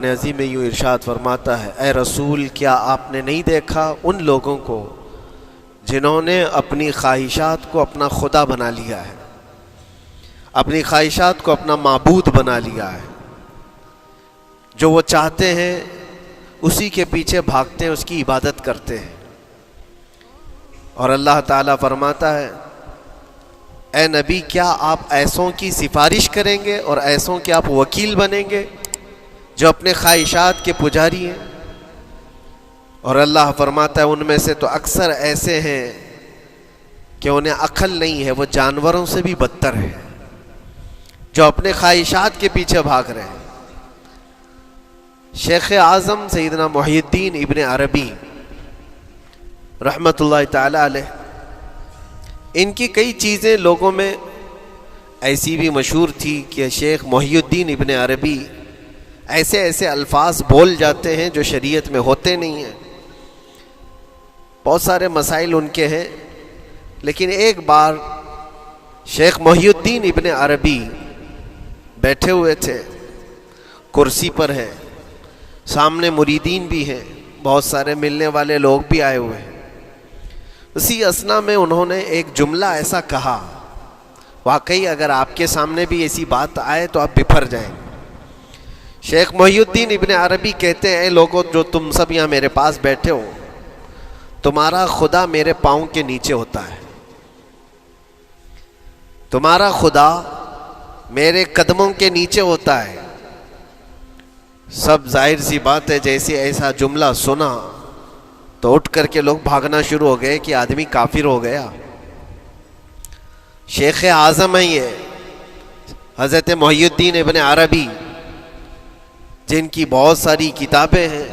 عظیم میں یوں ارشاد فرماتا ہے، اے رسول کیا آپ نے نہیں دیکھا ان لوگوں کو جنہوں نے اپنی خواہشات کو اپنا خدا بنا لیا ہے، اپنی خواہشات کو اپنا معبود بنا لیا ہے، جو وہ چاہتے ہیں اسی کے پیچھے بھاگتے ہیں، اس کی عبادت کرتے ہیں۔ اور اللہ تعالیٰ فرماتا ہے، اے نبی کیا آپ ایسوں کی سفارش کریں گے اور ایسوں کے آپ وکیل بنیں گے جو اپنے خواہشات کے پجاری ہیں؟ اور اللہ فرماتا ہے ان میں سے تو اکثر ایسے ہیں کہ انہیں عقل نہیں ہے، وہ جانوروں سے بھی بدتر ہے، جو اپنے خواہشات کے پیچھے بھاگ رہے ہیں۔ شیخ اعظم سیدنا محی الدین ابن عربی رحمۃ اللہ تعالی علیہ، ان کی کئی چیزیں لوگوں میں ایسی بھی مشہور تھی کہ شیخ محی الدین ابن عربی ایسے ایسے الفاظ بول جاتے ہیں جو شریعت میں ہوتے نہیں ہیں، بہت سارے مسائل ان کے ہیں۔ لیکن ایک بار شیخ محی الدین ابن عربی بیٹھے ہوئے تھے، کرسی پر ہے، سامنے مریدین بھی ہیں، بہت سارے ملنے والے لوگ بھی آئے ہوئے ہیں۔ اسی اثنا میں انہوں نے ایک جملہ ایسا کہا، واقعی اگر آپ کے سامنے بھی ایسی بات آئے تو آپ بپھر جائیں۔ شیخ محی الدین ابن عربی کہتے ہیں، اے لوگو جو تم سب یہاں میرے پاس بیٹھے ہو، تمہارا خدا میرے پاؤں کے نیچے ہوتا ہے، تمہارا خدا میرے قدموں کے نیچے ہوتا ہے۔ سب ظاہر سی بات ہے جیسے ایسا جملہ سنا تو اٹھ کر کے لوگ بھاگنا شروع ہو گئے کہ آدمی کافر ہو گیا۔ شیخ اعظم ہیں یہ حضرت محی الدین ابن عربی، جن کی بہت ساری کتابیں ہیں،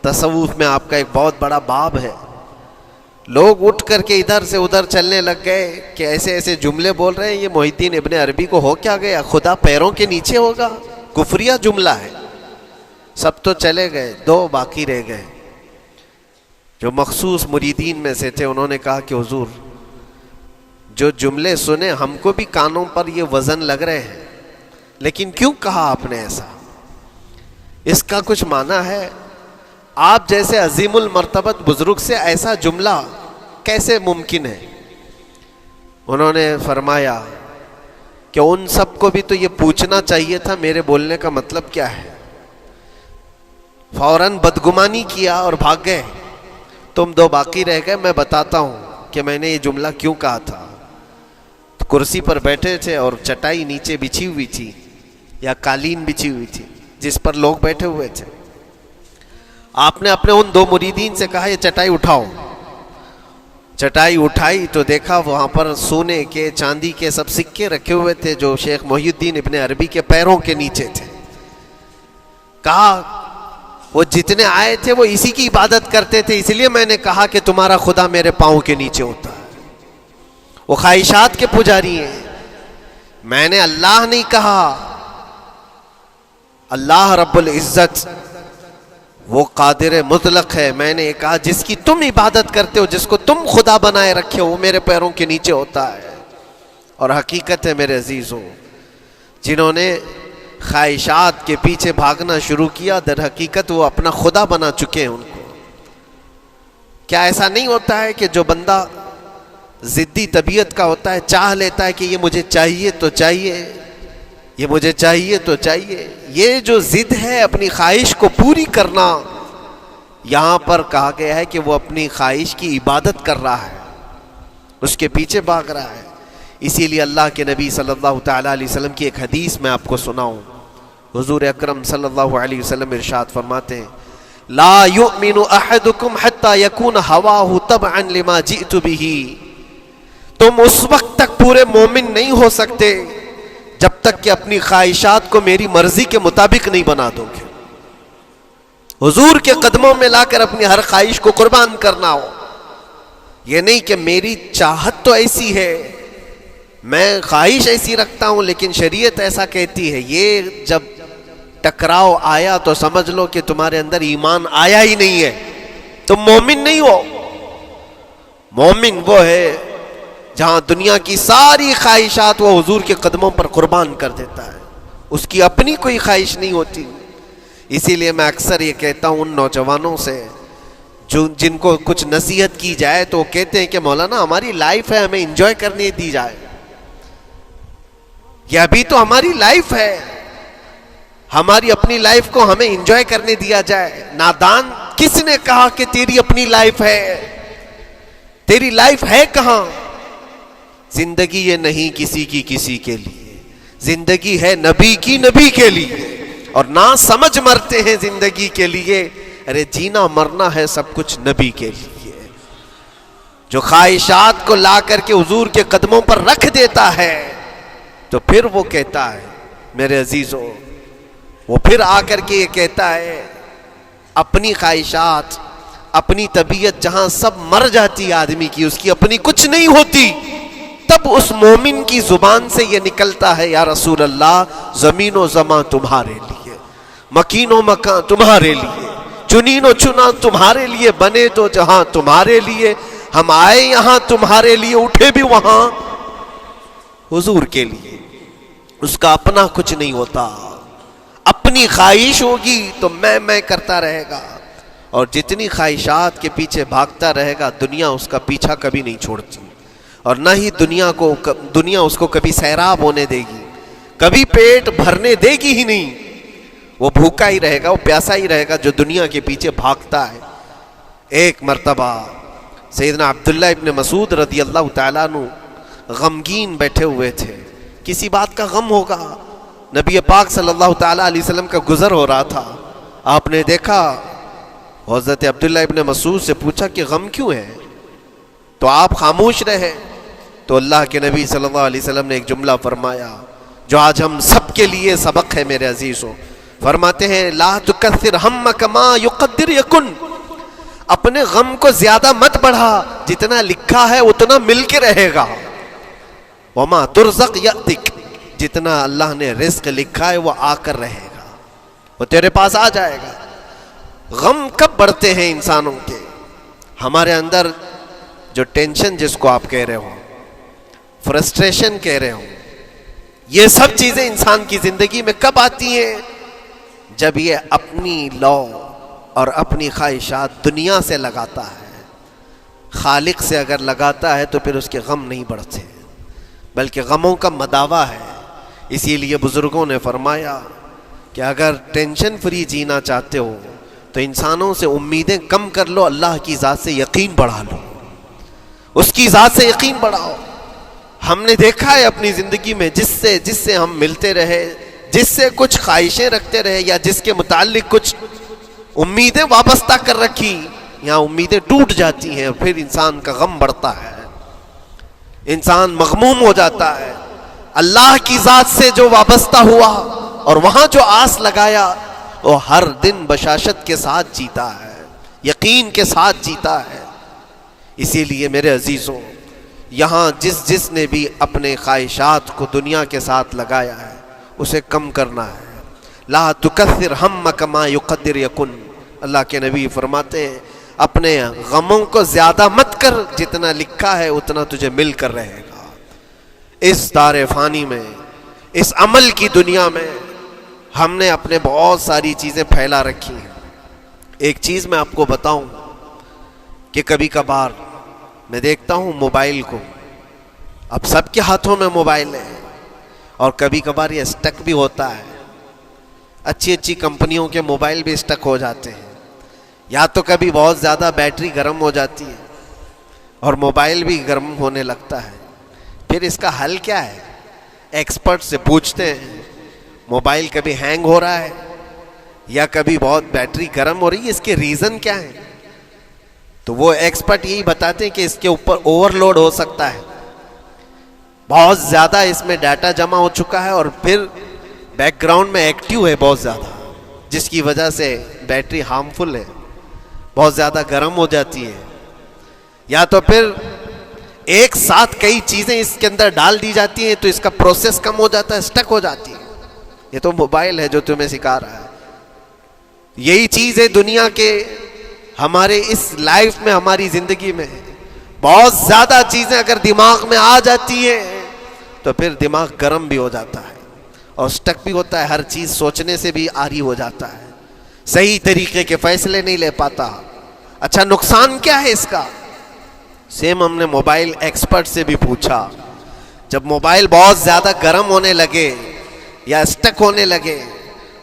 تصوف میں آپ کا ایک بہت بڑا باب ہے۔ لوگ اٹھ کر کے ادھر سے ادھر چلنے لگ گئے کہ ایسے ایسے جملے بول رہے ہیں، یہ محی الدین ابن عربی کو ہو کیا گیا؟ خدا پیروں کے نیچے ہوگا؟ کفریہ جملہ ہے۔ سب تو چلے گئے، دو باقی رہ گئے جو مخصوص مریدین میں سے تھے۔ انہوں نے کہا کہ حضور جو جملے سنے ہم کو بھی کانوں پر یہ وزن لگ رہے ہیں، لیکن کیوں کہا آپ نے ایسا؟ اس کا کچھ معنی ہے؟ آپ جیسے عظیم المرتبت بزرگ سے ایسا جملہ کیسے ممکن ہے؟ انہوں نے فرمایا کہ ان سب کو بھی تو یہ پوچھنا چاہیے تھا میرے بولنے کا مطلب کیا ہے، فوراً بدگمانی کیا اور بھاگ گئے۔ تم دو باقی رہ گئے، میں بتاتا ہوں کہ میں نے یہ جملہ کیوں کہا تھا۔ تو کرسی پر بیٹھے تھے اور چٹائی نیچے بچھی ہوئی تھی یا قالین بچھی ہوئی تھی جس پر لوگ بیٹھے ہوئے تھے۔ آپ نے اپنے ان دو مریدین سے کہا یہ چٹائی اٹھاؤ۔ چٹائی اٹھائی تو دیکھا وہاں پر سونے کے چاندی کے سب سکے رکھے ہوئے تھے جو شیخ محی الدین ابن عربی کے پیروں کے نیچے تھے۔ کہا وہ جتنے آئے تھے وہ اسی کی عبادت کرتے تھے، اس لیے میں نے کہا کہ تمہارا خدا میرے پاؤں کے نیچے ہوتا ہے۔ وہ خواہشات کے پجاری ہیں، میں نے اللہ نہیں کہا۔ اللہ رب العزت وہ قادر مطلق ہے، میں نے کہا جس کی تم عبادت کرتے ہو، جس کو تم خدا بنائے رکھے ہو، وہ میرے پیروں کے نیچے ہوتا ہے۔ اور حقیقت ہے میرے عزیزوں، جنہوں نے خواہشات کے پیچھے بھاگنا شروع کیا، در حقیقت وہ اپنا خدا بنا چکے ہیں ان کو۔ کیا ایسا نہیں ہوتا ہے کہ جو بندہ ضدی طبیعت کا ہوتا ہے، چاہ لیتا ہے کہ یہ مجھے چاہیے تو چاہیے، یہ مجھے چاہیے تو چاہیے؟ یہ جو ضد ہے اپنی خواہش کو پوری کرنا، یہاں پر کہا گیا ہے کہ وہ اپنی خواہش کی عبادت کر رہا ہے، اس کے پیچھے بھاگ رہا ہے۔ اسی لیے اللہ کے نبی صلی اللہ تعالیٰ علیہ وسلم کی ایک حدیث میں آپ کو سناؤں۔ حضور اکرم صلی اللہ علیہ وسلم ارشاد فرماتے ہیں، لا یؤمن احدکم حتی یکون ہواہ تبعا لما جئت بہ۔ تم اس وقت تک پورے مومن نہیں ہو سکتے جب تک کہ اپنی خواہشات کو میری مرضی کے مطابق نہیں بنا دو گے۔ حضور کے قدموں میں لا کر اپنی ہر خواہش کو قربان کرنا ہو۔ یہ نہیں کہ میری چاہت تو ایسی ہے، میں خواہش ایسی رکھتا ہوں لیکن شریعت ایسا کہتی ہے۔ یہ جب ٹکراؤ آیا تو سمجھ لو کہ تمہارے اندر ایمان آیا ہی نہیں ہے، تم مومن نہیں ہو۔ مومن وہ ہے جہاں دنیا کی ساری خواہشات وہ حضور کے قدموں پر قربان کر دیتا ہے، اس کی اپنی کوئی خواہش نہیں ہوتی۔ اسی لیے میں اکثر یہ کہتا ہوں ان نوجوانوں سے جن کو کچھ نصیحت کی جائے تو وہ کہتے ہیں کہ مولانا ہماری لائف ہے، ہمیں انجوائے کرنے دی جائے. یہ ابھی تو ہماری لائف ہے، ہماری اپنی لائف کو ہمیں انجوائے کرنے دیا جائے. نادان کس نے کہا کہ تیری اپنی لائف ہے؟ تیری لائف ہے کہاں؟ زندگی یہ نہیں کسی کی کسی کے لیے، زندگی ہے نبی کی نبی کے لیے. اور نہ سمجھ مرتے ہیں زندگی کے لیے، ارے جینا مرنا ہے سب کچھ نبی کے لیے. جو خواہشات کو لا کر کے حضور کے قدموں پر رکھ دیتا ہے تو پھر وہ کہتا ہے میرے عزیزو، وہ پھر آ کر کے یہ کہتا ہے اپنی خواہشات، اپنی طبیعت جہاں سب مر جاتی آدمی کی، اس کی اپنی کچھ نہیں ہوتی، تب اس مومن کی زبان سے یہ نکلتا ہے یا رسول اللہ زمین و زمان تمہارے لیے، مکین و مکان تمہارے لیے، چنین و چنا تمہارے لیے، بنے تو جہاں تمہارے لیے، ہم آئے یہاں تمہارے لیے، اٹھے بھی وہاں حضور کے لیے. اس کا اپنا کچھ نہیں ہوتا. اپنی خواہش ہوگی تو میں کرتا رہے گا، اور جتنی خواہشات کے پیچھے بھاگتا رہے گا دنیا اس کا پیچھا کبھی نہیں چھوڑتی، اور نہ ہی دنیا اس کو کبھی سیراب ہونے دے گی، کبھی پیٹ بھرنے دے گی ہی نہیں. وہ بھوکا ہی رہے گا، وہ پیاسا ہی رہے گا جو دنیا کے پیچھے بھاگتا ہے. ایک مرتبہ سیدنا عبداللہ ابن مسعود رضی اللہ تعالیٰ عنہ غمگین بیٹھے ہوئے تھے، کسی بات کا غم ہوگا. نبی پاک صلی اللہ تعالیٰ علیہ وسلم کا گزر ہو رہا تھا، آپ نے دیکھا، حضرت عبداللہ ابن مسعود سے پوچھا کہ غم کیوں ہے؟ تو آپ خاموش رہے. تو اللہ کے نبی صلی اللہ علیہ وسلم نے ایک جملہ فرمایا جو آج ہم سب کے لیے سبق ہے میرے عزیزوں. فرماتے ہیں لا تکثر ہمک ما یقدر یکن، اپنے غم کو زیادہ مت بڑھا، جتنا لکھا ہے اتنا مل کے رہے گا. وما ترزق یأتک، جتنا اللہ نے رزق لکھا ہے وہ آ کر رہے گا، وہ تیرے پاس آ جائے گا. غم کب بڑھتے ہیں انسانوں کے؟ ہمارے اندر جو ٹینشن جس کو آپ کہہ رہے ہو، فرسٹریشن کہہ رہے ہو، یہ سب چیزیں انسان کی زندگی میں کب آتی ہیں؟ جب یہ اپنی لو اور اپنی خواہشات دنیا سے لگاتا ہے. خالق سے اگر لگاتا ہے تو پھر اس کے غم نہیں بڑھتے، بلکہ غموں کا مداوا ہے. اسی لیے بزرگوں نے فرمایا کہ اگر ٹینشن فری جینا چاہتے ہو تو انسانوں سے امیدیں کم کر لو، اللہ کی ذات سے یقین بڑھا لو، اس کی ذات سے یقین بڑھاؤ. ہم نے دیکھا ہے اپنی زندگی میں جس سے ہم ملتے رہے، جس سے کچھ خواہشیں رکھتے رہے یا جس کے متعلق کچھ امیدیں وابستہ کر رکھی، یہاں امیدیں ٹوٹ جاتی ہیں، پھر انسان کا غم بڑھتا ہے، انسان مغموم ہو جاتا ہے. اللہ کی ذات سے جو وابستہ ہوا اور وہاں جو آس لگایا وہ ہر دن بشاشت کے ساتھ جیتا ہے، یقین کے ساتھ جیتا ہے. اسی لیے میرے عزیزوں، یہاں جس نے بھی اپنے خواہشات کو دنیا کے ساتھ لگایا ہے اسے کم کرنا ہے. لا تکثر ہمک ما یقدر یکن، اللہ کے نبی فرماتے ہیں اپنے غموں کو زیادہ مت کر، جتنا لکھا ہے اتنا تجھے مل کر رہے گا. اس دار فانی میں، اس عمل کی دنیا میں ہم نے اپنے بہت ساری چیزیں پھیلا رکھی ہیں. ایک چیز میں آپ کو بتاؤں کہ کبھی کبھار میں دیکھتا ہوں موبائل کو، اب سب کے ہاتھوں میں موبائل ہے، اور کبھی کبھار یہ اسٹک بھی ہوتا ہے. اچھی کمپنیوں کے موبائل بھی اسٹک ہو جاتے ہیں، یا تو کبھی بہت زیادہ بیٹری گرم ہو جاتی ہے اور موبائل بھی گرم ہونے لگتا ہے. پھر اس کا حل کیا ہے؟ ایکسپرٹ سے پوچھتے ہیں موبائل کبھی ہینگ ہو رہا ہے یا کبھی بہت بیٹری گرم ہو رہی ہے، اس کے ریزن کیا ہے؟ تو وہ ایکسپرٹ یہی بتاتے ہیں کہ اس کے اوپر اوور لوڈ ہو سکتا ہے، بہت زیادہ اس میں ڈاٹا جمع ہو چکا ہے اور پھر بیک گراؤنڈ میں ایکٹیو ہے بہت زیادہ، جس کی وجہ سے بیٹری ہارمفل ہے، بہت زیادہ گرم ہو جاتی ہے. یا تو پھر ایک ساتھ کئی چیزیں اس کے اندر ڈال دی جاتی ہیں تو اس کا پروسیس کم ہو جاتا ہے، اسٹک ہو جاتی ہے. یہ تو موبائل ہے جو تمہیں سکھا رہا ہے. یہی چیز ہے دنیا کے ہمارے اس لائف میں، ہماری زندگی میں بہت زیادہ چیزیں اگر دماغ میں آ جاتی ہیں تو پھر دماغ گرم بھی ہو جاتا ہے اور اسٹک بھی ہوتا ہے، ہر چیز سوچنے سے بھی عاری ہو جاتا ہے. صحیح طریقے کے فیصلے نہیں لے پاتا. اچھا نقصان کیا ہے اس کا؟ سیم ہم نے موبائل ایکسپرٹ سے بھی پوچھا. جب موبائل بہت زیادہ گرم ہونے لگے یا اسٹک ہونے لگے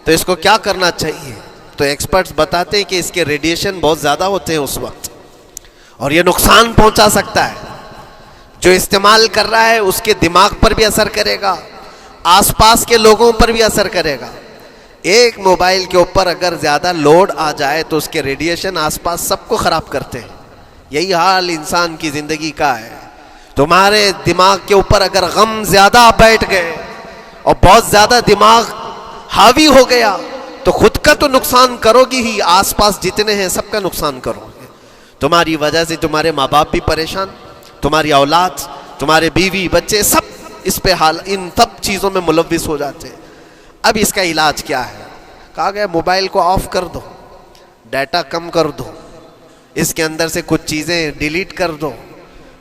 تو اس کو کیا کرنا چاہیے؟ تو ایکسپرٹس بتاتے ہیں کہ اس کے ریڈیشن بہت زیادہ ہوتے ہیں اس وقت اور یہ نقصان پہنچا سکتا ہے. جو استعمال کر رہا ہے اس کے دماغ پر بھی اثر کرے گا, آس پاس کے لوگوں پر بھی اثر کرے گا. ایک موبائل کے اوپر اگر زیادہ لوڈ آ جائے تو اس کے ریڈیشن آس پاس سب کو خراب کرتے ہیں. یہی حال انسان کی زندگی کا ہے. تمہارے دماغ کے اوپر اگر غم زیادہ بیٹھ گئے اور بہت زیادہ دماغ حاوی ہو گیا تو خود کا تو نقصان کرو گی ہی, آس پاس جتنے ہیں سب کا نقصان کرو گے. تمہاری وجہ سے تمہارے ماں باپ بھی پریشان, تمہاری اولاد, تمہارے بیوی بچے سب اس پہ ان سب چیزوں میں ملوث ہو جاتے ہیں. اب اس کا علاج کیا ہے؟ کہا گیا موبائل کو آف کر دو, ڈیٹا کم کر دو, اس کے اندر سے کچھ چیزیں ڈیلیٹ کر دو,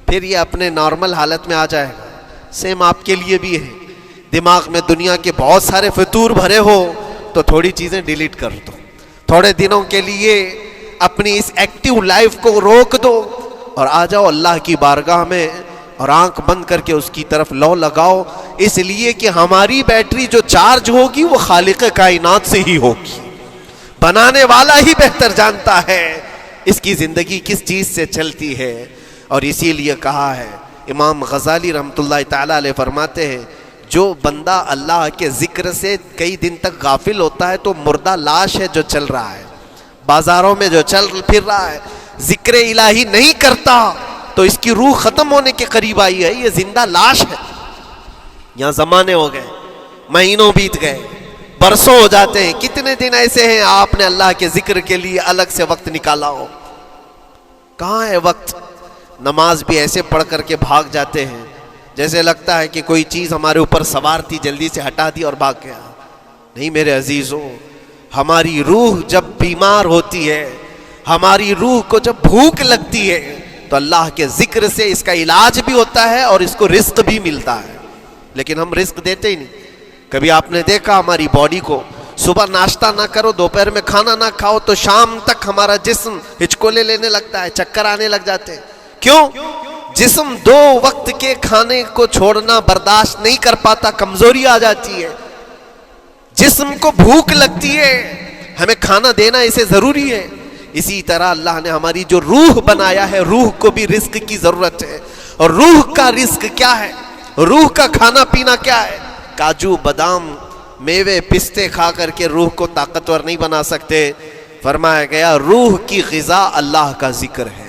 پھر یہ اپنے نارمل حالت میں آ جائے گا. سیم آپ کے لیے بھی ہے, دماغ میں دنیا کے بہت سارے فطور بھرے ہو تو تھوڑی چیزیں ڈیلیٹ کر دو, تھوڑے دنوں کے لیے اپنی اس ایکٹیو لائف کو روک دو اور آ جاؤ اللہ کی بارگاہ میں اور آنکھ بند کر کے اس کی طرف لو لگاؤ. اس لیے کہ ہماری بیٹری جو چارج ہوگی وہ خالق کائنات سے ہی ہوگی, بنانے والا ہی بہتر جانتا ہے اس کی زندگی کس چیز سے چلتی ہے. اور اسی لیے کہا ہے, امام غزالی رحمۃ اللہ تعالی علیہ فرماتے ہیں جو بندہ اللہ کے ذکر سے کئی دن تک غافل ہوتا ہے تو مردہ لاش ہے جو چل رہا ہے, بازاروں میں جو چل پھر رہا ہے, ذکر الہی نہیں کرتا تو اس کی روح ختم ہونے کے قریب آئی ہے, یہ زندہ لاش ہے. یہاں زمانے ہو گئے, مہینوں بیت گئے, برسوں ہو جاتے ہیں, کتنے دن ایسے ہیں آپ نے اللہ کے ذکر کے لیے الگ سے وقت نکالا ہو؟ کہاں ہے وقت؟ نماز بھی ایسے پڑھ کر کے بھاگ جاتے ہیں جیسے لگتا ہے کہ کوئی چیز ہمارے اوپر سوار تھی, جلدی سے ہٹا دی اور بھاگ گیا. نہیں میرے عزیزوں, ہماری روح جب بیمار ہوتی ہے, ہماری روح کو جب بھوک لگتی ہے تو اللہ کے ذکر سے اس کا علاج بھی ہوتا ہے اور اس کو رزق بھی ملتا ہے. لیکن ہم رزق دیتے ہی نہیں. کبھی آپ نے دیکھا ہماری باڈی کو, صبح ناشتہ نہ کرو, دوپہر میں کھانا نہ کھاؤ تو شام تک ہمارا جسم ہچکولے لینے لگتا ہے, چکر آنے لگ جاتے ہیں. کیوں؟ جسم 2 وقت کے کھانے کو چھوڑنا برداشت نہیں کر پاتا, کمزوری آ جاتی ہے, جسم کو بھوک لگتی ہے, ہمیں کھانا دینا اسے ضروری ہے. اسی طرح اللہ نے ہماری جو روح بنایا ہے, روح کو بھی رزق کی ضرورت ہے. اور روح کا رزق کیا ہے؟ روح کا کھانا پینا کیا ہے؟ کاجو بادام میوے پستے کھا کر کے روح کو طاقتور نہیں بنا سکتے. فرمایا گیا روح کی غذا اللہ کا ذکر ہے.